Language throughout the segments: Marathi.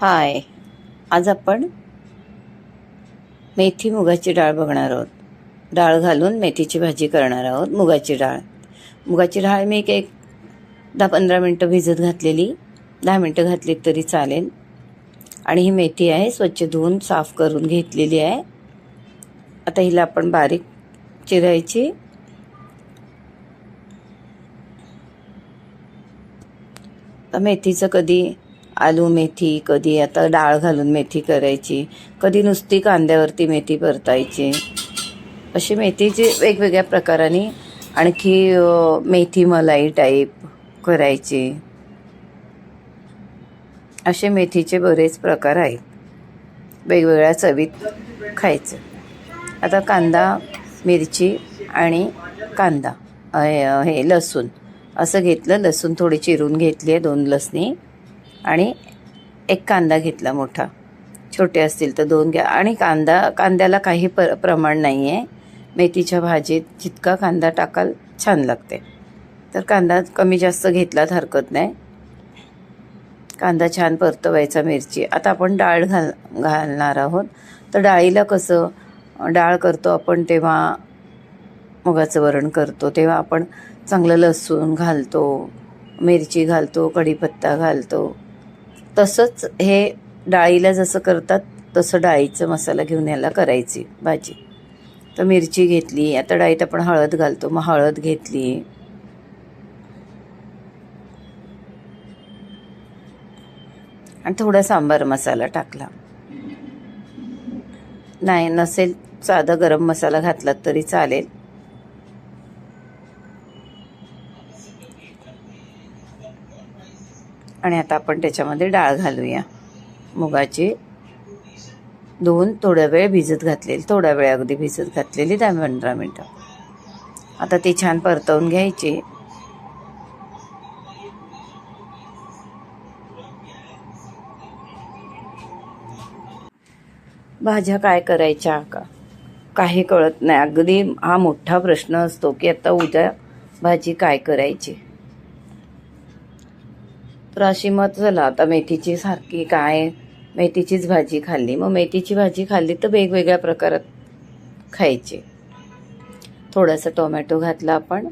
हाय, आज आपण मेथी मुगाची डाळ बघणार आहोत. डाळ घालून मेथीची भाजी करणार आहोत. मुगाची डाळ मी एक 10-15 मिनटं भिजत घातलेली. 10 मिनटं घातली तरी चालेल. आणि ही मेथी आहे, स्वच्छ धुवून साफ करून घेतलेली आहे. आता हिला आपण बारीक चिरायची. तर मेथीचं कधी आलू मेथी, कधी आता डाळ घालून मेथी करायची, कधी नुसती कांद्यावरती मेथी परतायची. अशी मेथीची वेगवेगळ्या प्रकाराने आणखी मेथी मलाई टाईप करायची. असे मेथीचे बरेच प्रकार आहेत, वेगवेगळ्या चवीत खायचं. आता कांदा, मिरची आणि कांदा हे लसूण असं घेतलं. लसूण थोडी चिरून घेतली आहे, 2 लसणी, आणि 1 कांदा घेतला मोठा. छोटे असतील तर 2 घ्या. आणि कांद्याला काही प्रमाण नाही आहे. मेथीच्या भाजीत जितका कांदा टाकाल छान लागते. तर कांदा कमी जास्त घेतलात हरकत नाही. कांदा छान परतवायचा, मिरची. आता आपण डाळ घालणार आहोत. तर डाळीला कसं, डाळ करतो आपण तेव्हा, मुगाचं वरण करतो तेव्हा आपण चांगलं लसूण घालतो, मिरची घालतो, कढीपत्ता घालतो. तसंच हे डाळीला जसं करतात तसं डाळीचं मसाला घेऊन याला करायची भाजी. तर मिरची घेतली. आता डाळीत आपण हळद घालतो, मग हळद घेतली. आणि थोडा सांबार मसाला टाकला. नाही नसेल साधा गरम मसाला घातलात तरी चालेल. आणि आता आपण त्याच्यामध्ये डाळ घालूया. मुगाची धुवून थोड्या वेळ भिजत घातलेली, थोड्या वेळ अगदी भिजत घातलेली, 10-15 मिनटं. आता ती छान परतवून घ्यायची. भाज्या काय करायच्या काही कळत नाही. अगदी हा मोठा प्रश्न असतो की आता उद्या भाजी काय करायची. तर अशी मग चला आता मेथीची सारखी काय, मेथीचीच भाजी खाल्ली. मग मेथीची भाजी खाल्ली तर वेगवेगळ्या प्रकारात खायची. थोडासा टोमॅटो घातला आपण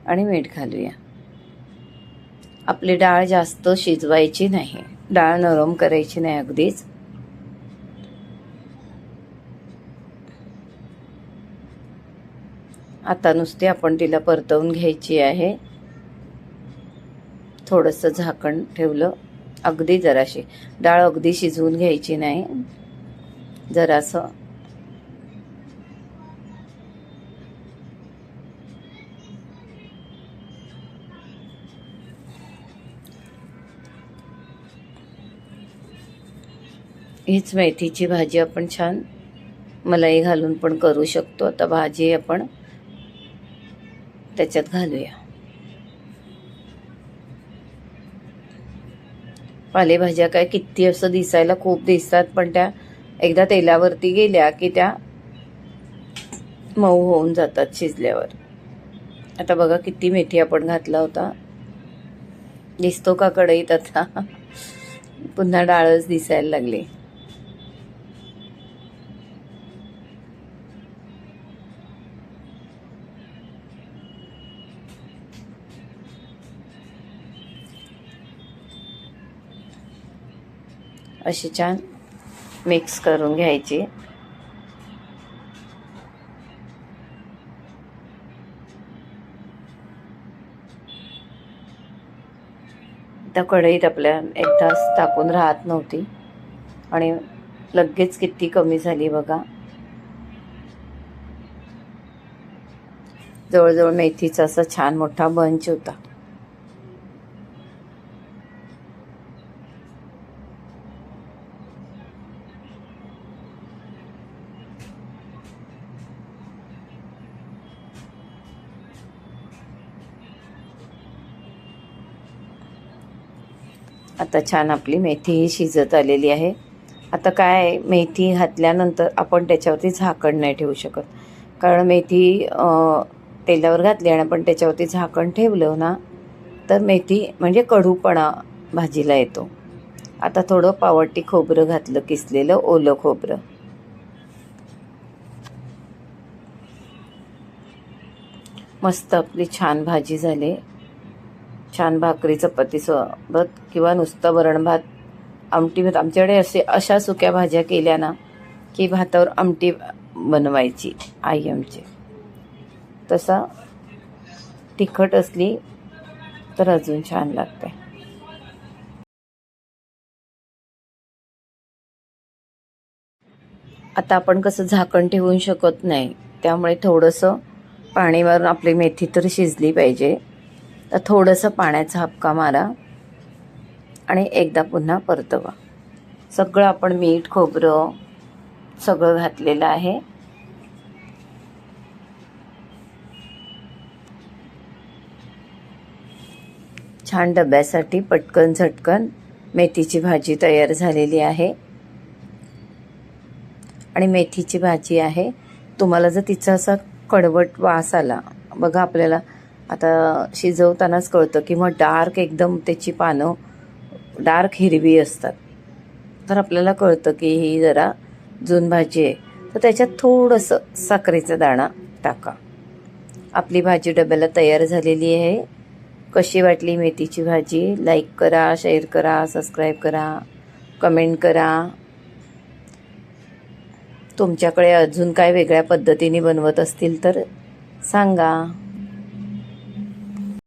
आणि मीठ घालूया. आपली डाळ जास्त शिजवायची नाही, डाळ नरम करायची नाही अगदीच. आता नुसती आपण तिला परतवून घ्यायची आहे. थोडंसं झाकण ठेवलं. अगदी जराशी डाळ अगदी शिजवून घ्यायची नाही, जरासं. हीच मेथीची भाजी आपण छान मलाई घालून पण करू शकतो. आता भाजी आपण त्याच्यात घालूया. पालेभाज्या काय किती असं दिसायला खूप दिसतात, पण त्या एकदा तेलावरती गेल्या की त्या मऊ होऊन जातात शिजल्यावर. आता बघा किती मेथी आपण घातला होता, दिसतो का कढईत? आता पुन्हा डाळच दिसायला लागली. अशी छान मिक्स करून घ्यायची. त्या कढईत आपल्या एक तास टाकून राहत नव्हती आणि लगेच किती कमी झाली बघा. जवळजवळ मेथीचा असा छान मोठा बंच होता. आता छान आपली मेथी ही शिजत आलेली आहे. आता काय आहे, मेथी घातल्यानंतर आपण त्याच्यावरती झाकण नाही ठेवू शकत, कारण मेथी तेलावर घातली आणि आपण त्याच्यावरती झाकण ठेवलं ना तर मेथी म्हणजे कडूपणा भाजीला येतो. आता थोडं पावटी खोबरं घातलं, किसलेलं ओलं खोबरं. मस्त आपली छान भाजी झाली. छान भाकरी चपाती सोबत किंवा नुसतं वरण भात, आमटी भात. आमच्याकडे अशा सुक्या भाज्या केल्या ना की भातावर आमटी बनवायची आई आमची. तसा तिखट असली तर अजून छान लागते. आता आपण कसं झाकण ठेवून शकत नाही, त्यामुळे थोडंसं पाणी मारून आपली मेथी तर शिजली पाहिजे. तर थोडंसं पाण्याचा हबका मारा आणि एकदा पुन्हा परतवा. सगळं आपण मीठ खोबरं सगळं घातलेलं आहे. छान डब्यासाठी पटकन झटकन मेथीची भाजी तयार झालेली आहे. आणि मेथीची भाजी आहे, तुम्हाला जर तिचा असा कडवट वास आला बघा, आपल्याला आता शिजवतानाच कळतं की मग डार्क एकदम त्याची पानं डार्क हिरवी असतात, तर आपल्याला कळतं की ही जरा जून भाजी आहे. तर त्याच्यात थोडंसं साखरेचा दाणा टाका. आपली भाजी डब्याला तयार झालेली आहे. कशी वाटली मेथीची भाजी? लाईक करा, शेअर करा, सबस्क्राईब करा, कमेंट करा. तुमच्याकडे अजून काय वेगळ्या पद्धतीने बनवत असतील तर सांगा.